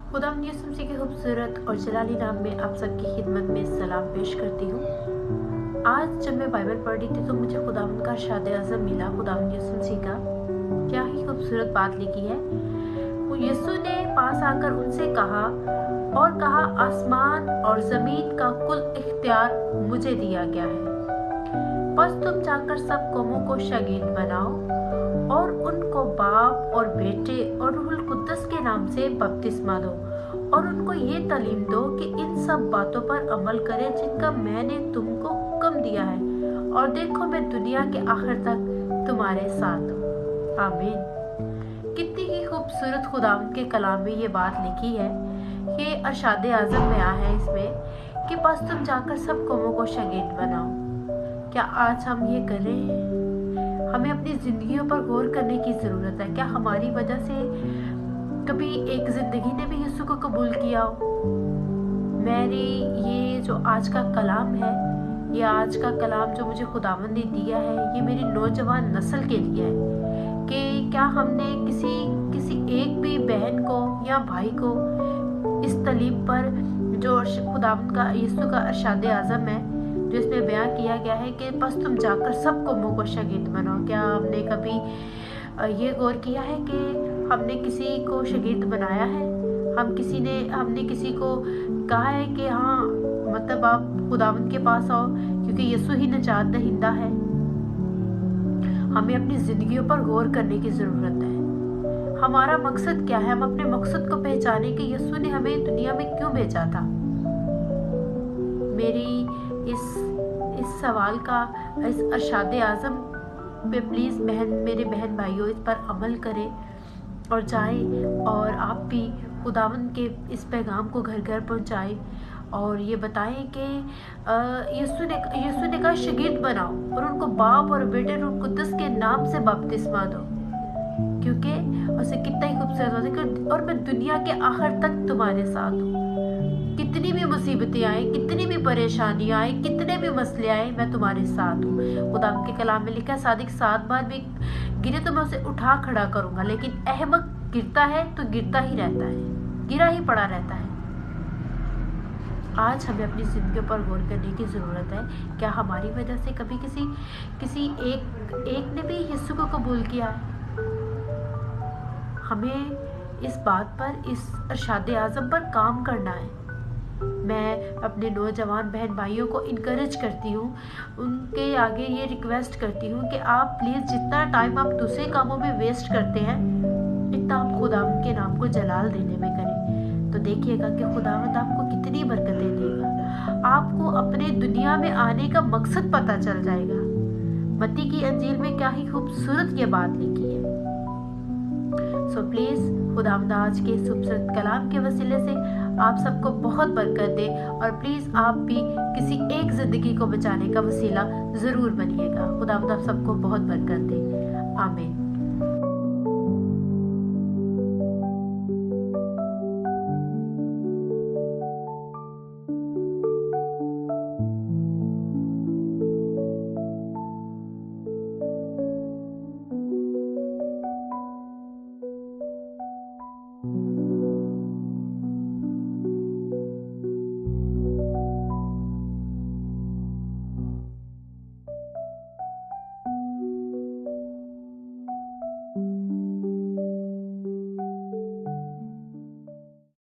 खुदावंद यीशु मसीह के खूबसूरत और जलाली नाम में आप सबकी खिदमत में सलाम पेश करती हूँ। आज जब मैं बाइबल पढ़ रही थी तो मुझे खुदावंद का इरशाद आज़म मिला। खुदावंद यीशु मसीह का क्या ही खूबसूरत बात लिखी है। वो यीशु ने पास आकर उनसे कहा, आसमान और ज़मीन का कुल इख्तियार मुझे दिया गया है। बस तुम जाकर सब कौमों को शागिर्द बनाओ और उनको बाप और बेटे और रूहुल कुद्दस के नाम से बपतिस्मा दो और उनको ये तालीम दो कि इन सब बातों पर अमल करें जिनका मैंने तुमको हुक्म दिया है, और देखो मैं दुनिया के आखिर तक तुम्हारे साथ हूँ। आमीन। कितनी ही खूबसूरत खुदावंद के कलाम में ये बात लिखी है। ये इरशाद आज़म में आया है इसमें कि बस तुम जाकर सब कौमों को शागिर्द बनाओ। क्या आज हम ये कर रहे हैं? हमें अपनी जिंदगियों पर गौर करने की ज़रूरत है। क्या हमारी वजह से कभी एक ज़िंदगी ने भी यीशु को कबूल किया हो? मेरी ये जो आज का कलाम है, ये आज का कलाम जो मुझे खुदावंद ने दिया है, ये मेरी नौजवान नस्ल के लिए है कि क्या हमने किसी एक भी बहन को या भाई को इस तालीम पर जो खुदावंद का यीशु का इरशाद आज़म है जो इसमें बयान किया गया है कि बस तुम जाकर सब कौमों को शागिर्द बनाओ, क्या हमने कभी ये गौर किया है कि हमने किसी को शागिर्द बनाया है? हमने किसी को कहा है कि हाँ मतलब आप खुदावंद के पास आओ क्योंकि यीशु ही निजात दहिंदा है? हमें अपनी जिंदगियों पर गौर करने की ज़रूरत है। हमारा मकसद क्या है? हम अपने मकसद को पहचाने कि यीशु ने हमें दुनिया में क्यों भेजा था। मेरी इस सवाल का, इस इरशाद आज़म पे प्लीज़ मेरे बहन भाइयों इस पर अमल करें और जाएं और आप भी खुदावंद के इस पैगाम को घर घर पहुंचाएं और ये बताएं कि यीशु ने कहा शागिर्द बनाओ और उनको बाप और बेटे रूह कुद्दस के नाम से बपतिस्मा दो, क्योंकि उसे कितना ही खूबसूरत होता है और मैं दुनिया के आखिर तक तुम्हारे साथ हूँ। कितनी भी मुसीबतें आए, कितनी भी परेशानियां आए, कितने भी मसले आए, मैं तुम्हारे साथ हूँ। खुदा के कलाम में लिखा है, सादिक 7 बार भी गिरे तो मैं उसे उठा खड़ा करूंगा, लेकिन अहमक गिरता है तो गिरता ही रहता है, गिरा ही पड़ा रहता है। आज हमें अपनी जिंदगी पर गौर करने की ज़रूरत है। क्या हमारी वजह से कभी किसी एक ने भी यीशु को कबूल किया है? हमें इस बात पर, इस इरशाद आज़म पर काम करना है। मैं अपने नौजवान बहन भाइयों को इनकरेज करती हूँ, उनके आगे ये रिक्वेस्ट करती हूँ कि आप प्लीज़ जितना टाइम आप दूसरे कामों में वेस्ट करते हैं, इतना आप खुदावंद के नाम को जलाल देने में करें, तो देखिएगा कि खुदावंद आपको कितनी बरकतें देगा। आपको अपने दुनिया में आने का मकसद पता चल जाएगा। मत्ती की अंजील में क्या ही खूबसूरत ये बात लिखी है। सो प्लीज़ खुदावंद आज के खूबसूरत कलाम के वसीले से आप सबको बहुत बरकत दे और प्लीज़ आप भी किसी एक ज़िंदगी को बचाने का वसीला ज़रूर बनिएगा। खुदावंद आप सबको बहुत बरकत दे। आमीन।